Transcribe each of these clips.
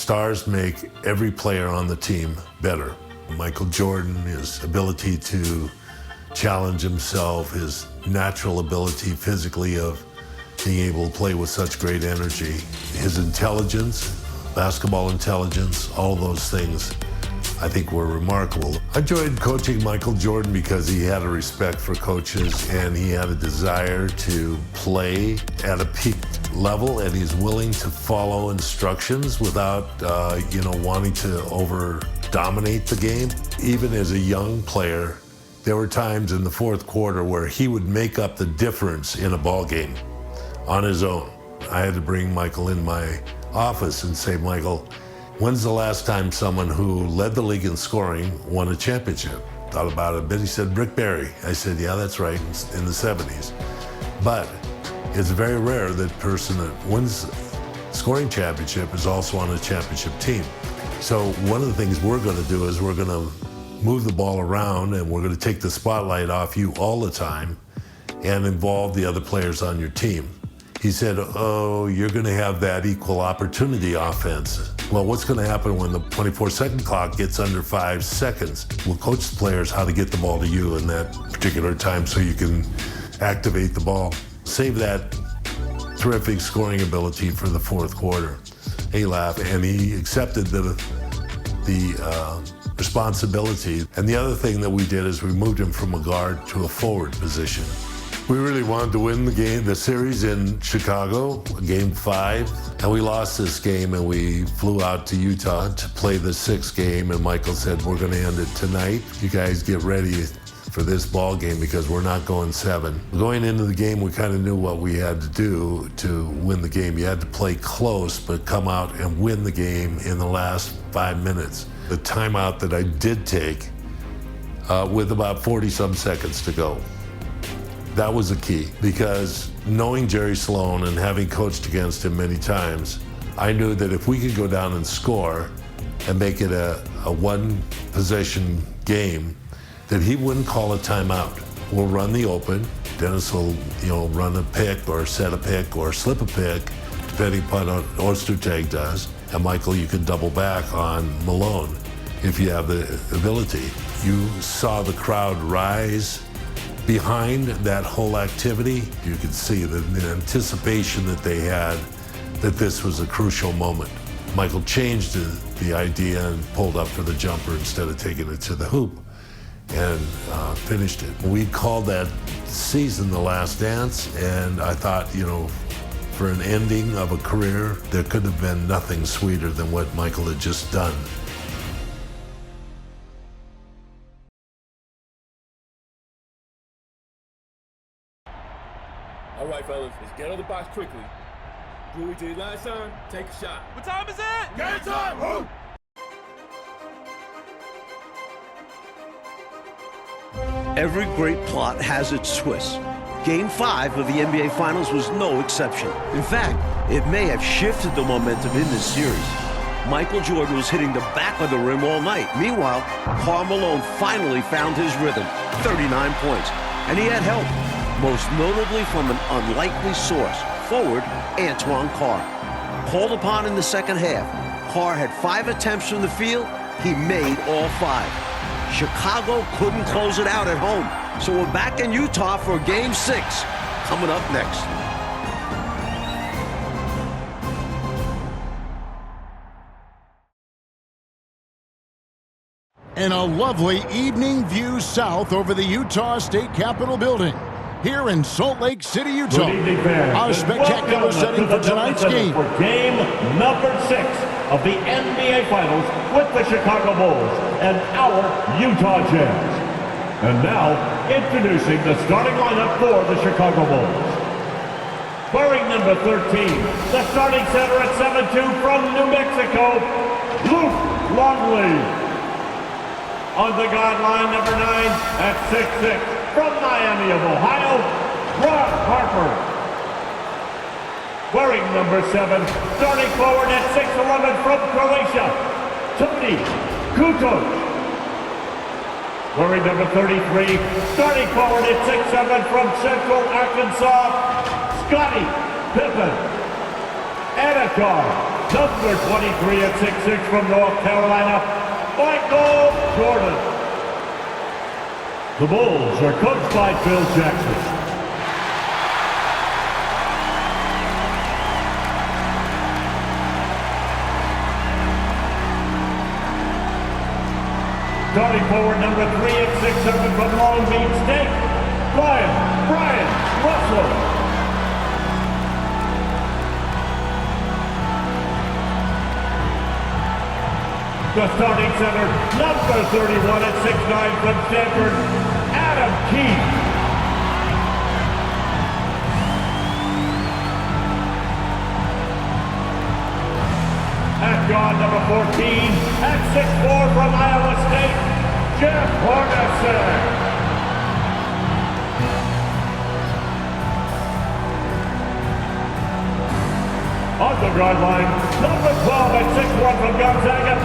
Stars make every player on the team better. Michael Jordan, his ability to challenge himself, his natural ability physically of being able to play with such great energy, his intelligence, basketball intelligence, all those things I think were remarkable. I enjoyed coaching Michael Jordan because he had a respect for coaches and he had a desire to play at a peak level, and he's willing to follow instructions without, wanting to over-dominate the game. Even as a young player, there were times in the fourth quarter where he would make up the difference in a ball game on his own. I had to bring Michael in my office and say, Michael, when's the last time someone who led the league in scoring won a championship? Thought about it a bit. He said, Rick Barry. I said, yeah, that's right, in the 70s. But it's very rare that person that wins scoring championship is also on a championship team. So one of the things we're going to do is we're going to move the ball around and we're going to take the spotlight off you all the time and involve the other players on your team. He said, oh, you're going to have that equal opportunity offense. Well, what's going to happen when the 24-second clock gets under 5 seconds? We'll coach the players how to get the ball to you in that particular time so you can activate the ball. Save that terrific scoring ability for the fourth quarter. He laughed and he accepted the responsibility. And the other thing that we did is we moved him from a guard to a forward position. We really wanted to win the series in Chicago, Game 5, and we lost this game and we flew out to Utah to play the 6th game, and Michael said, we're going to end it tonight. You guys get ready for this ball game because we're not going 7. Going into the game, we kind of knew what we had to do to win the game. You had to play close, but come out and win the game in the last 5 minutes. The timeout that I did take with about 40-some seconds to go. That was the key, because knowing Jerry Sloan and having coached against him many times, I knew that if we could go down and score and make it a one-possession game, that he wouldn't call a timeout. We'll run the open. Dennis will, run a pick or set a pick or slip a pick, depending upon what Ostertag does. And Michael, you can double back on Malone if you have the ability. You saw the crowd rise behind that whole activity. You could see the anticipation that they had that this was a crucial moment. Michael changed the idea and pulled up for the jumper instead of taking it to the hoop and finished it. We called that season The Last Dance, and I thought, for an ending of a career, there could have been nothing sweeter than what Michael had just done. All right, fellas, let's get out of the box quickly. Julie, to your last time, take a shot. What time is it? Game time! Move! Every great plot has its twist. Game 5 of the NBA Finals was no exception. In fact, it may have shifted the momentum in this series. Michael Jordan was hitting the back of the rim all night. Meanwhile, Karl Malone finally found his rhythm, 39 points. And he had help, most notably from an unlikely source, forward Antoine Carr. Called upon in the second half, Carr had 5 attempts from the field. He made all 5. Chicago couldn't close it out at home, so we're back in Utah for Game 6, coming up next. And a lovely evening view south over the Utah State Capitol building. Here in Salt Lake City, Utah, our spectacular setting for tonight's game. For game number 6 of the NBA Finals with the Chicago Bulls and our Utah Jazz. And now, introducing the starting lineup for the Chicago Bulls. Wearing number 13, the starting center at 7'2" from New Mexico, Luke Longley. On the guideline, number 9 at 6'6", from Miami of Ohio, Ron Harper. Wearing number 7, starting forward at 6'11" from Croatia, Toni Kukoc. Wearing number 33, starting forward at 6'7" from Central Arkansas, Scottie Pippen. And a guard, number 23 at 6'6" from North Carolina, Michael Jordan. The Bulls are coached by Phil Jackson. Starting forward, number 3 at 6'7" from Long Beach State, Brian Russell. The starting center, number 31 at 6'9" from Stanford, Adam Keefe. At guard, number 14 at 6'4" from Iowa State, Jeff Hornacek. On the guard line, number 12 at 6'1" from Gonzaga,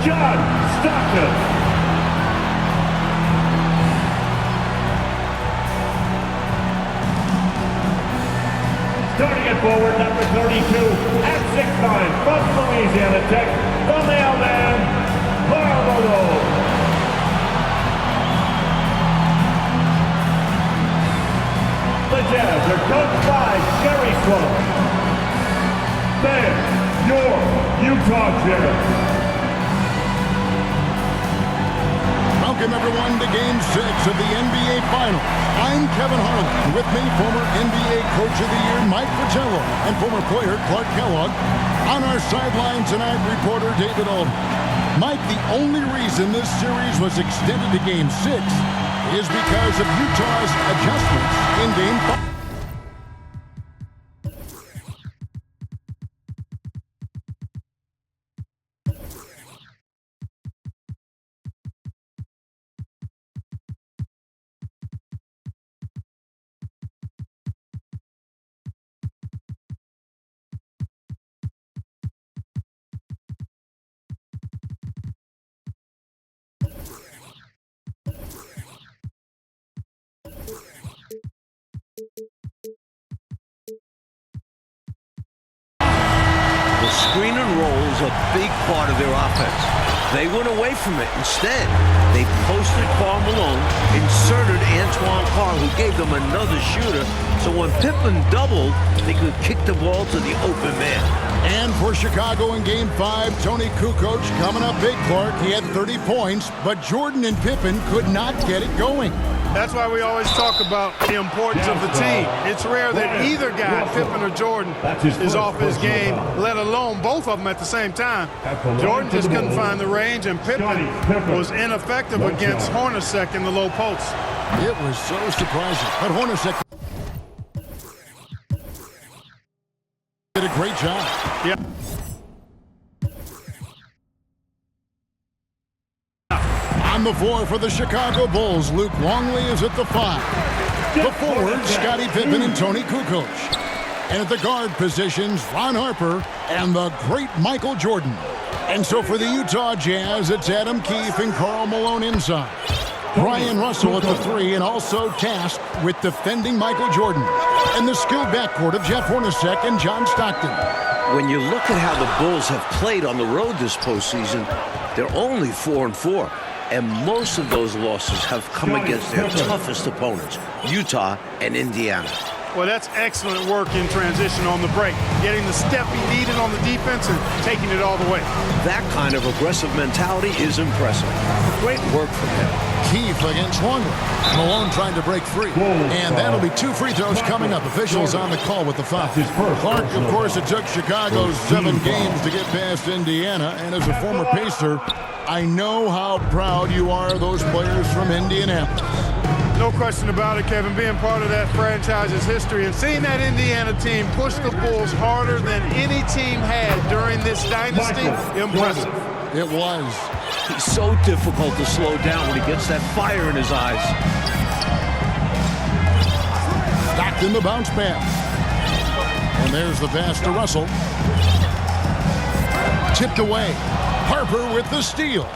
John Stockton. Starting at forward, number 32 at 6'9" from Louisiana Tech, the mailman, Karl Malone. The Jazz are coached by Jerry Sloan. Then, your Utah Jazz. Welcome, everyone, to Game 6 of the NBA Finals. I'm Kevin Harlan. With me, former NBA Coach of the Year Mike Fratello and former player Clark Kellogg. On our sideline tonight, reporter David Aldridge. Mike, the only reason this series was extended to Game 6 is because of Utah's adjustments in Game 5. Screen and roll is a big part of their offense. They went away from it. Instead, they posted Karl Malone, inserted Antoine Carr, who gave them another shooter, so when Pippen doubled, they could kick the ball to the open man. And for Chicago in Game 5, Tony Kukoc coming up big, Clark. He had 30 points, but Jordan and Pippen could not get it going. That's why we always talk about the importance of the team. It's rare that either guy, Pippen or Jordan, is off his game, let alone both of them at the same time. Jordan just couldn't find the range, and Pippen was ineffective against Hornacek in the low post. It was so surprising. But Hornacek did a great job. Yeah. On the floor for the Chicago Bulls, Luke Longley is at the 5. The forwards, Scottie Pippen and Tony Kukoc. And at the guard positions, Ron Harper and the great Michael Jordan. And so for the Utah Jazz, it's Adam Keefe and Karl Malone inside. Brian Russell at the 3, and also tasked with defending Michael Jordan. And the skilled backcourt of Jeff Hornacek and John Stockton. When you look at how the Bulls have played on the road this postseason, they're only 4-4. And most of those losses have come against their toughest opponents, Utah and Indiana. Well, that's excellent work in transition on the break. Getting the step he needed on the defense and taking it all the way. That kind of aggressive mentality is impressive. Great work from him. Keefe against Longley. Malone trying to break free. And that'll be 2 free throws coming up. Officials on the call with the foul. Clark, of course, it took Chicago 7 games to get past Indiana. And as a former Pacer, I know how proud you are of those players from Indianapolis. No question about it, Kevin. Being part of that franchise's history and seeing that Indiana team push the Bulls harder than any team had during this dynasty, impressive. It was. He's so difficult to slow down when he gets that fire in his eyes. Stockton the bounce pass. And there's the pass to Russell. Tipped away. Harper with the steal.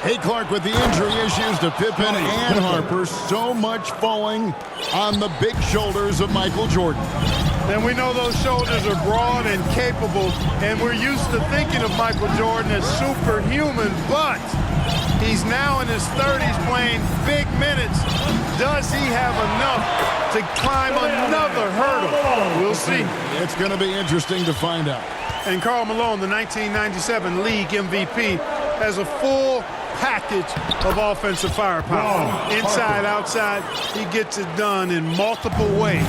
Hey, Clark, with the injury issues to Pippen and Harper, so much falling on the big shoulders of Michael Jordan. And we know those shoulders are broad and capable, and we're used to thinking of Michael Jordan as superhuman, but he's now in his 30s playing big minutes. Does he have enough to climb another hurdle? We'll see. It's going to be interesting to find out. And Karl Malone, the 1997 league MVP, has a full package of offensive firepower. Inside, outside, he gets it done in multiple ways.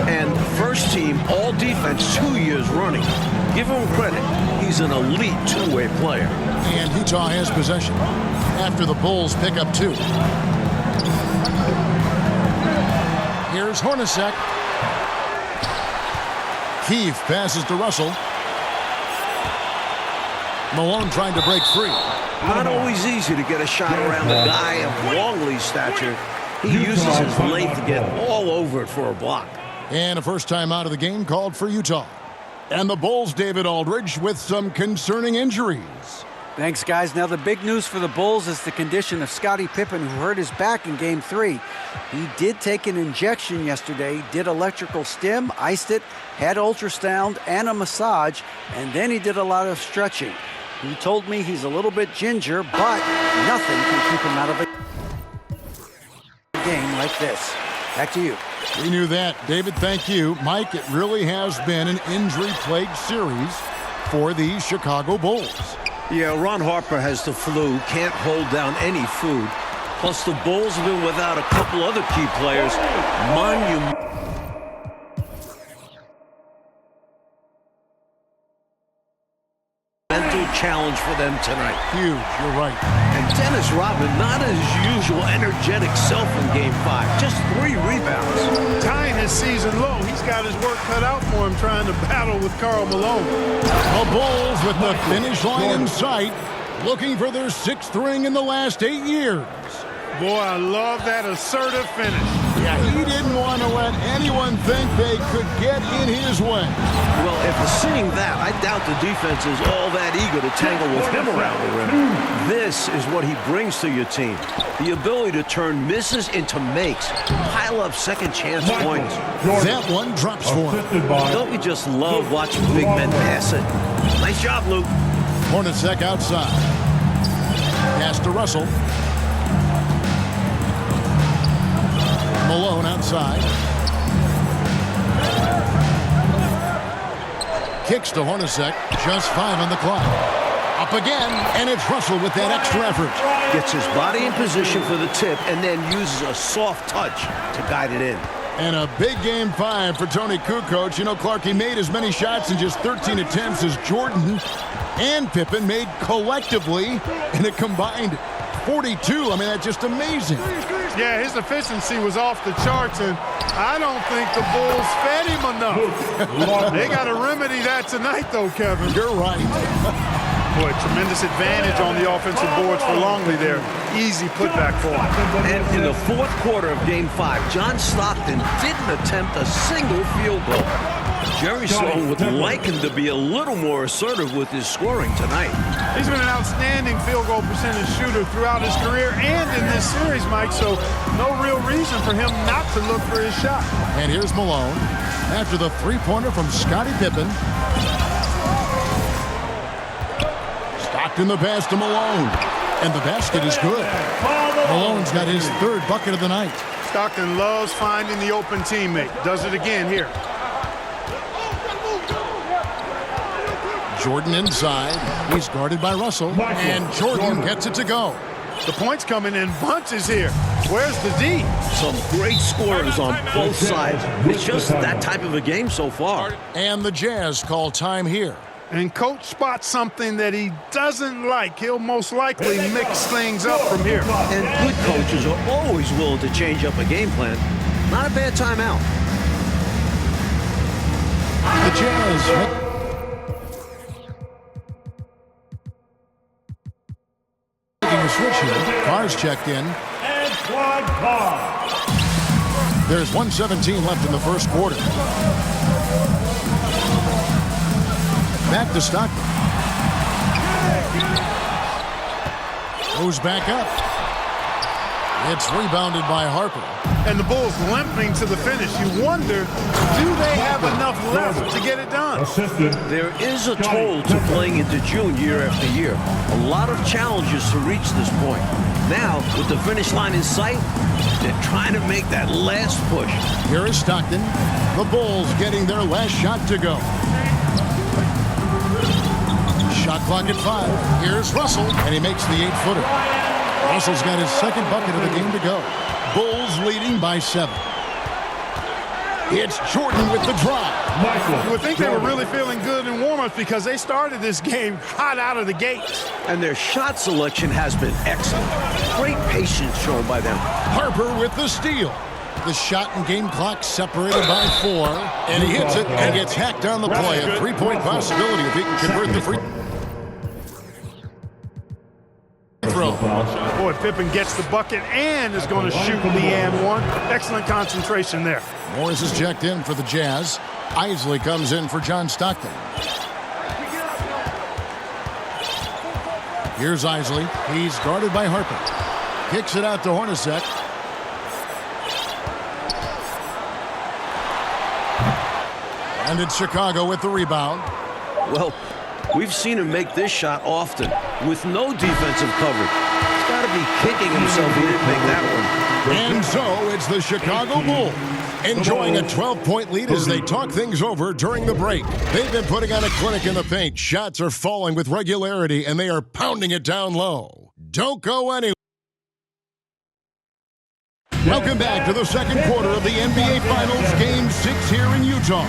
And first team all defense 2 years running. Give him credit. He's an elite two-way player. And Utah has possession after the Bulls pick up 2. Here's Hornacek. Keefe passes to Russell. Malone trying to break free. Not always easy to get a shot around a guy of Longley's stature. He uses his length to get all over it for a block. And a first time out of the game called for Utah. And the Bulls, David Aldridge, with some concerning injuries. Thanks, guys. Now, the big news for the Bulls is the condition of Scottie Pippen, who hurt his back in Game 3. He did take an injection yesterday, did electrical stim, iced it, had ultrasound and a massage, and then he did a lot of stretching. He told me he's a little bit ginger, but nothing can keep him out of a game like this. Back to you. We knew that. David, thank you. Mike, it really has been an injury-plagued series for the Chicago Bulls. Yeah, Ron Harper has the flu, can't hold down any food. Plus, the Bulls have been without a couple other key players. Monumental challenge for them tonight. Huge, you're right. And Dennis Rodman, not his usual energetic self in Game 5. Just 3 rebounds. Tying his season low. He's got his work cut out for him trying to battle with Karl Malone. The Bulls with the finish line in sight, looking for their 6th ring in the last 8 years. Boy, I love that assertive finish. Yeah, he didn't want to let anyone think they could get in his way. Well, if seeing that, I doubt the defense is all that eager to tangle with him around the rim. This is what he brings to your team. The ability to turn misses into makes. Pile up second chance points. That one drops for him. Don't you just love watching big men pass it? Nice job, Luke. Hornacek outside. Pass to Russell. Malone outside. Kicks to Hornacek. Just 5 on the clock. Up again, and it's Russell with that extra effort. Gets his body in position for the tip and then uses a soft touch to guide it in. And a big Game 5 for Tony Kukoc. You know, Clark, he made as many shots in just 13 attempts as Jordan and Pippen made collectively in a combined 42. I mean, that's just amazing. Yeah, his efficiency was off the charts, and I don't think the Bulls fed him enough. They got to remedy that tonight, though, Kevin. You're right. Boy, tremendous advantage on the offensive boards for Longley there. Easy putback for him. And in the 4th quarter of Game 5, John Stockton didn't attempt a single field goal. Jerry Sloan would like him to be a little more assertive with his scoring tonight. He's been an outstanding field goal percentage shooter throughout his career and in this series, Mike, so no real reason for him not to look for his shot. And here's Malone after the three-pointer from Scottie Pippen. Stockton the pass to Malone. And the basket is good. Malone's got his 3rd bucket of the night. Stockton loves finding the open teammate. Does it again here. Jordan inside. He's guarded by Russell. And Jordan gets it to go. The points coming in bunches here. Where's the D? Some great scorers on both sides. It's just that type of a game so far. And the Jazz call time here. And coach spots something that he doesn't like. He'll most likely mix things up from here. And good coaches are always willing to change up a game plan. Not a bad timeout. The Jazz a switch here. Carr's checked in. Antoine Carr. There's 1:17 left in the 1st quarter. Back to Stockton. Moves back up. It's rebounded by Harper. And the Bulls limping to the finish. You wonder, do they have enough left to get it done? Assistant. There is a toll to playing into June year after year. A lot of challenges to reach this point. Now, with the finish line in sight, they're trying to make that last push. Here is Stockton. The Bulls getting their last shot to go. Shot clock at 5. Here's Russell, and he makes the 8-footer. Russell's got his second bucket of the game to go. Bulls leading by 7. It's Jordan with the drive. You would think they were really feeling good in warm-ups because they started this game hot out of the gates. And their shot selection has been excellent. Great patience shown by them. Harper with the steal. The shot and game clock separated by 4. And he hits it and gets hacked on the play. A 3-point possibility if he can convert the free throw. Boy, Pippen gets the bucket and is going to shoot the and one. Excellent concentration there. Morris is checked in for the Jazz. Isley comes in for John Stockton. Here's Isley. He's guarded by Harper. Kicks it out to Hornacek. And it's Chicago with the rebound. Well, we've seen him make this shot often with no defensive coverage. He's got to be kicking himself he didn't make that one. And so it's the Chicago Bulls enjoying a 12-point lead as they talk things over during the break. They've been putting on a clinic in the paint. Shots are falling with regularity, and they are pounding it down low. Don't go anywhere. Welcome back to the second quarter of the NBA Finals, Game 6 here in Utah.